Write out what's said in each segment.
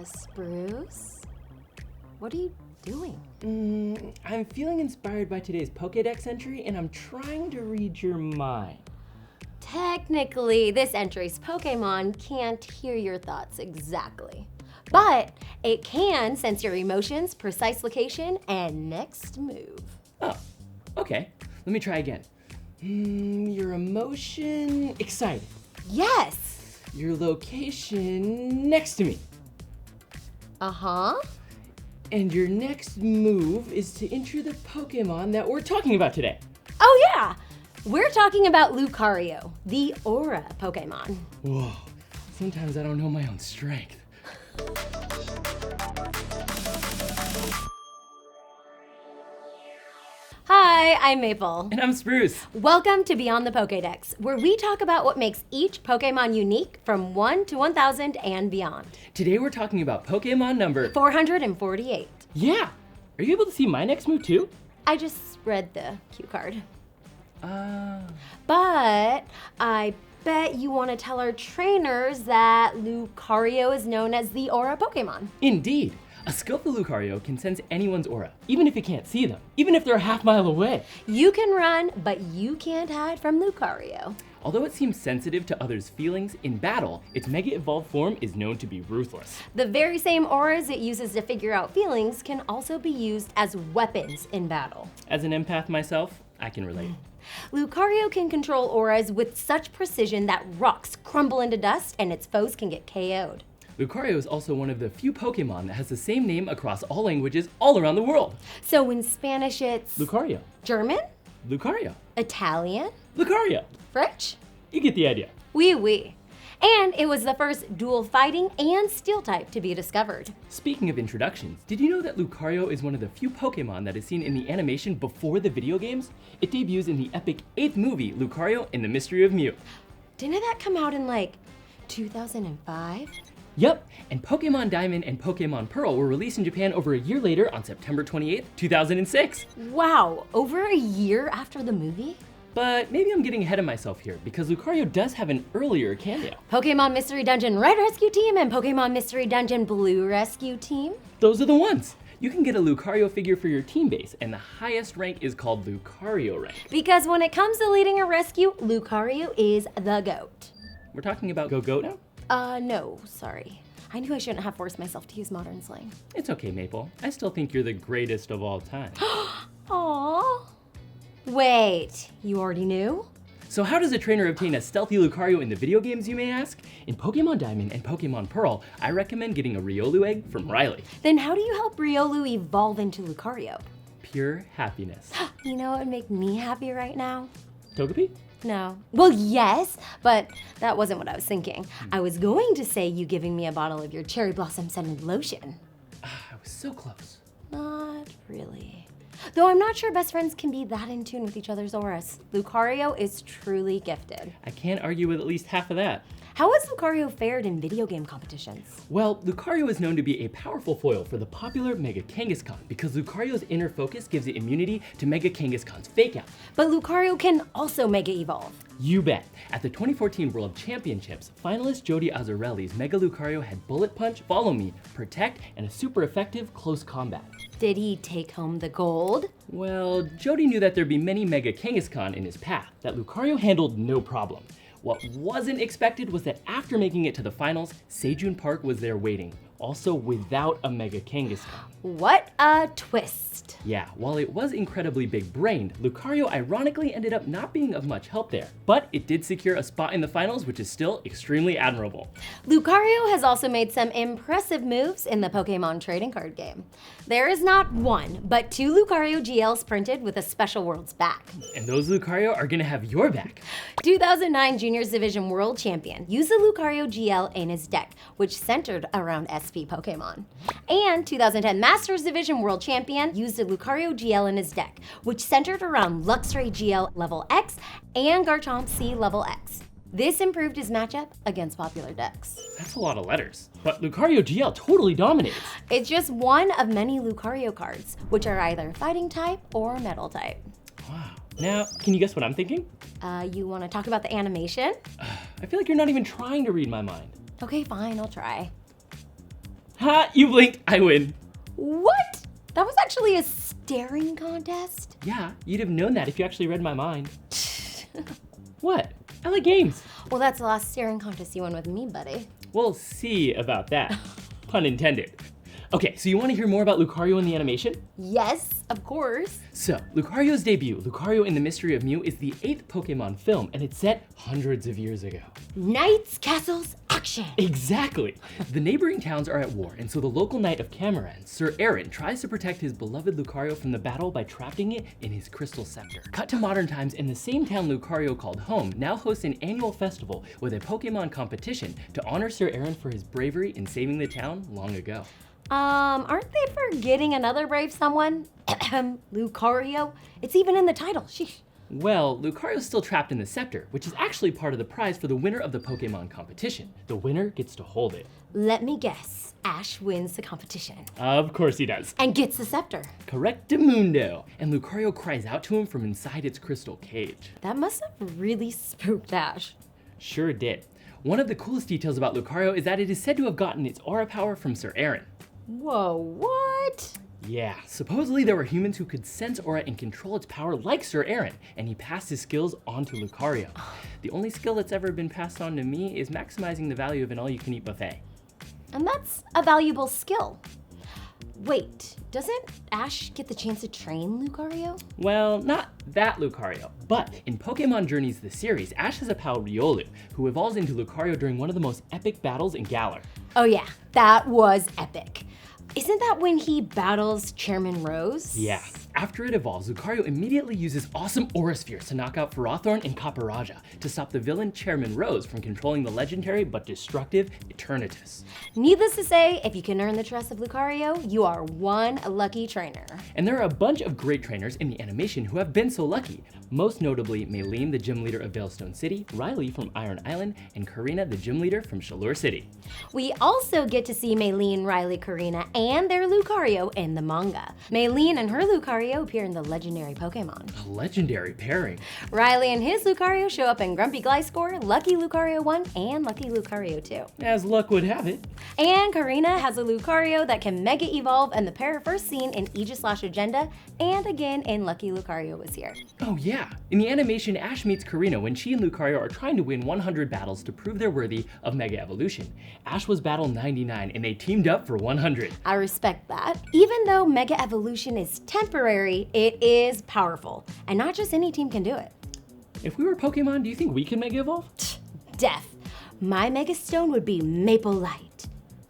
Spruce? What are you doing? I'm feeling inspired by today's Pokédex entry, and I'm trying to read your mind. Technically, this entry's Pokemon can't hear your thoughts exactly. But it can sense your emotions, precise location, and next move. Oh, okay. Let me try again. Your emotion, excited. Yes! Your location, next to me. Uh-huh. And your next move is to enter the Pokemon that we're talking about today. Oh yeah! We're talking about Lucario, the Aura Pokemon. Whoa, sometimes I don't know my own strength. Hi, I'm Maple. And I'm Spruce. Welcome to Beyond the Pokédex, where we talk about what makes each Pokemon unique from 1 to 1000 and beyond. Today we're talking about Pokemon number 448. Yeah! Are you able to see my next move too? I just read the cue card. Uh... But I bet you want to tell our trainers that Lucario is known as the Aura Pokemon. Indeed. A skillful Lucario can sense anyone's aura, even if it can't see them, even if they're a half mile away. You can run, but you can't hide from Lucario. Although it seems sensitive to others' feelings, in battle, its Mega Evolved form is known to be ruthless. The very same auras it uses to figure out feelings can also be used as weapons in battle. As an empath myself, I can relate. Lucario can control auras with such precision that rocks crumble into dust and its foes can get KO'd. Lucario is also one of the few Pokemon that has the same name across all languages all around the world. So in Spanish it's Lucario. German, Lucario. Italian, Lucario. French? You get the idea. Oui, oui. And it was the first dual fighting and steel type to be discovered. Speaking of introductions, did you know that Lucario is one of the few Pokemon that is seen in the animation before the video games? It debuts in the epic 8th movie, Lucario and the Mystery of Mew. Didn't that come out in like 2005? Yep, and Pokemon Diamond and Pokemon Pearl were released in Japan over a year later on September 28th, 2006. Wow, over a year after the movie? But maybe I'm getting ahead of myself here, because Lucario does have an earlier cameo. Pokemon Mystery Dungeon Red Rescue Team and Pokemon Mystery Dungeon Blue Rescue Team? Those are the ones! You can get a Lucario figure for your team base, and the highest rank is called Lucario rank. Because when it comes to leading a rescue, Lucario is the GOAT. We're talking about Go-Goat now? No, sorry. I knew I shouldn't have forced myself to use modern slang. It's okay, Maple. I still think you're the greatest of all time. Aww. Wait, you already knew? So how does a trainer obtain a stealthy Lucario in the video games, you may ask? In Pokemon Diamond and Pokemon Pearl, I recommend getting a Riolu egg from Riley. Then how do you help Riolu evolve into Lucario? Pure happiness. You know what would make me happy right now? Togepi? No. Well, yes, but that wasn't what I was thinking. I was going to say you giving me a bottle of your cherry blossom scented lotion. I was so close. Not really. Though I'm not sure best friends can be that in tune with each other's auras. Lucario is truly gifted. I can't argue with at least half of that. How has Lucario fared in video game competitions? Well, Lucario is known to be a powerful foil for the popular Mega Kangaskhan because Lucario's inner focus gives it immunity to Mega Kangaskhan's fake out. But Lucario can also Mega Evolve. You bet. At the 2014 World Championships, finalist Jody Azzarelli's Mega Lucario had Bullet Punch, Follow Me, Protect, and a super effective close combat. Did he take home the gold? Well, Jody knew that there'd be many Mega Kangaskhan in his path that Lucario handled no problem. What wasn't expected was that after making it to the finals, Seijun Park was there waiting, also without a Mega Kangaskhan. What a twist. Yeah, while it was incredibly big-brained, Lucario ironically ended up not being of much help there, but it did secure a spot in the finals, which is still extremely admirable. Lucario has also made some impressive moves in the Pokemon trading card game. There is not one, but 2 Lucario GLs printed with a Special Worlds back. And those Lucario are gonna have your back. 2009 Juniors Division World Champion used the Lucario GL in his deck, which centered around SP Pokemon. And 2010 Masters Division World Champion used the Lucario GL in his deck, which centered around Luxray GL level X and Garchomp C level X. This improved his matchup against popular decks. That's a lot of letters. But Lucario GL totally dominates. It's just one of many Lucario cards, which are either fighting type or metal type. Wow. Now, can you guess what I'm thinking? You want to talk about the animation? I feel like you're not even trying to read my mind. Okay, fine, I'll try. Ha! You blinked, I win. What? That was actually a staring contest? Yeah, you'd have known that if you actually read my mind. What? I like games. Well, that's the last staring contest you won with me, buddy. We'll see about that. Pun intended. Okay, so you want to hear more about Lucario in the animation? Yes, of course. So, Lucario's debut, Lucario and the Mystery of Mew, is the 8th Pokemon film, and it's set hundreds of years ago. Knights, castles, action. Exactly! The neighboring towns are at war, and so the local knight of Cameron, Sir Aaron, tries to protect his beloved Lucario from the battle by trapping it in his crystal scepter. Cut to modern times, and the same town Lucario called home now hosts an annual festival with a Pokemon competition to honor Sir Aaron for his bravery in saving the town long ago. Aren't they forgetting another brave someone? Lucario? It's even in the title, sheesh. Well, Lucario's still trapped in the scepter, which is actually part of the prize for the winner of the Pokemon competition. The winner gets to hold it. Let me guess, Ash wins the competition. Of course he does. And gets the scepter. Correctamundo. And Lucario cries out to him from inside its crystal cage. That must have really spooked Ash. Sure did. One of the coolest details about Lucario is that it is said to have gotten its aura power from Sir Aaron. Whoa, what? Yeah, supposedly there were humans who could sense aura and control its power like Sir Aaron, and he passed his skills on to Lucario. The only skill that's ever been passed on to me is maximizing the value of an all-you-can-eat buffet. And that's a valuable skill. Wait, doesn't Ash get the chance to train Lucario? Well, not that Lucario, but in Pokemon Journeys the series, Ash has a pal Riolu, who evolves into Lucario during one of the most epic battles in Galar. Oh yeah, that was epic. Isn't that when he battles Chairman Rose? Yeah. After it evolves, Lucario immediately uses awesome Aura Spheres to knock out Ferrothorn and Copperajah to stop the villain Chairman Rose from controlling the legendary but destructive Eternatus. Needless to say, if you can earn the trust of Lucario, you are one lucky trainer. And there are a bunch of great trainers in the animation who have been so lucky. Most notably, Maylene, the gym leader of Veilstone City, Riley from Iron Island, and Karina, the gym leader from Shalor City. We also get to see Maylene, Riley, Karina, and their Lucario in the manga. Maylene and her Lucario appear in the legendary Pokemon. A legendary pairing. Riley and his Lucario show up in Grumpy Gliscor, Lucky Lucario 1, and Lucky Lucario 2. As luck would have it. And Karina has a Lucario that can Mega Evolve, and the pair are first seen in Aegis Agenda, and again in Lucky Lucario Was Here. Oh yeah. In the animation, Ash meets Karina when she and Lucario are trying to win 100 battles to prove they're worthy of Mega Evolution. Ash was battle 99 and they teamed up for 100. I respect that. Even though Mega Evolution is temporary, it is powerful, and not just any team can do it. If we were Pokemon, do you think we could Mega Evolve? Death. My Mega Stone would be Maple Light,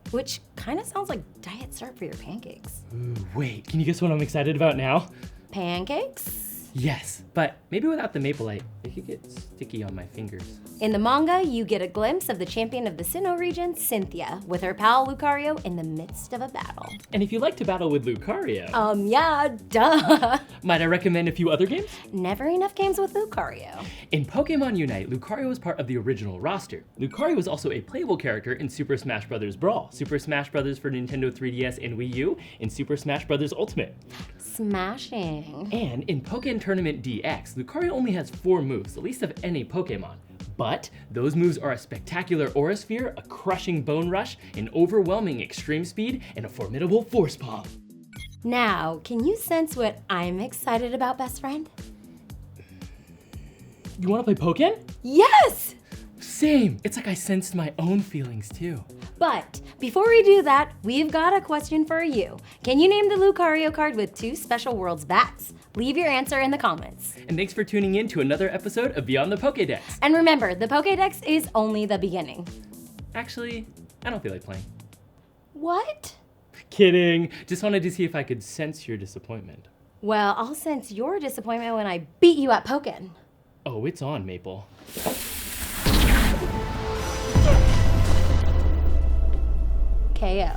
which kind of sounds like diet syrup for your pancakes. Ooh, wait, can you guess what I'm excited about now? Pancakes? Yes, but maybe without the Maple Light, it could get sticky on my fingers. In the manga, you get a glimpse of the champion of the Sinnoh region, Cynthia, with her pal Lucario in the midst of a battle. And if you like to battle with Lucario, Yeah, duh. might I recommend a few other games? Never enough games with Lucario. In Pokemon Unite, Lucario was part of the original roster. Lucario was also a playable character in Super Smash Bros. Brawl, Super Smash Bros. For Nintendo 3DS and Wii U, and Super Smash Bros. Ultimate. Smashing. And in Pokken Tournament DX, Lucario only has 4 moves, the least of any Pokemon. But those moves are a spectacular Aura Sphere, a crushing Bone Rush, an overwhelming Extreme Speed, and a formidable Force Palm. Now, can you sense what I'm excited about, best friend? You wanna play Pokken? Yes! Same, it's like I sensed my own feelings too. But before we do that, we've got a question for you. Can you name the Lucario card with 2 Special Worlds bats? Leave your answer in the comments. And thanks for tuning in to another episode of Beyond the Pokédex. And remember, the Pokédex is only the beginning. Actually, I don't feel like playing. What? Kidding, just wanted to see if I could sense your disappointment. Well, I'll sense your disappointment when I beat you at Pokken. Oh, it's on, Maple. KO.